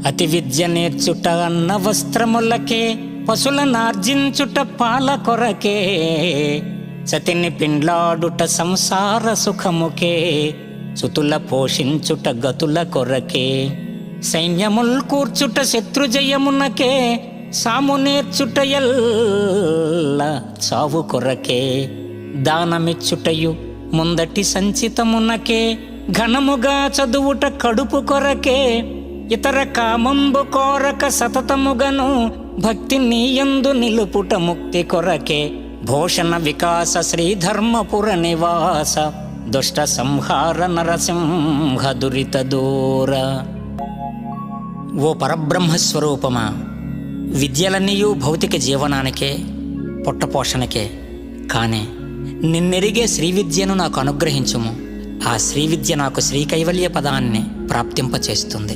అతి విద్య నేర్చుట అన్న వస్త్రములకే, పశులనార్జించుట పాల కొరకే, సతిని పిండ్లాడుట సంసార సుఖముకే, సుతుల పోషించుట గతుల కొరకే, సైన్యముల్ కూర్చుట శత్రుజయమునకే, సాము నేర్చుట ఎల్ల చావు కొరకే, దానమిచ్చుటయు ముందటి సంచితమునకే, ఘనముగా చదువుట కడుపు కొరకే, ఇతర కామంబు కోరక సతతముగను భక్తి నీయందు నిలుపుట ముక్తి కొరకే, భూషణ వికాస శ్రీధర్మపుర నివాస దుష్ట సంహార నరసింహ దురిత దూర. ఓ పరబ్రహ్మస్వరూపమా, విద్యలన్నీయూ భౌతిక జీవనానికే, పొట్టపోషణకే. కానీ నిన్నెరిగే శ్రీవిద్యను నాకు అనుగ్రహించుము. ఆ శ్రీవిద్య నాకు శ్రీకైవల్య పదాన్ని ప్రాప్తింపచేస్తుంది.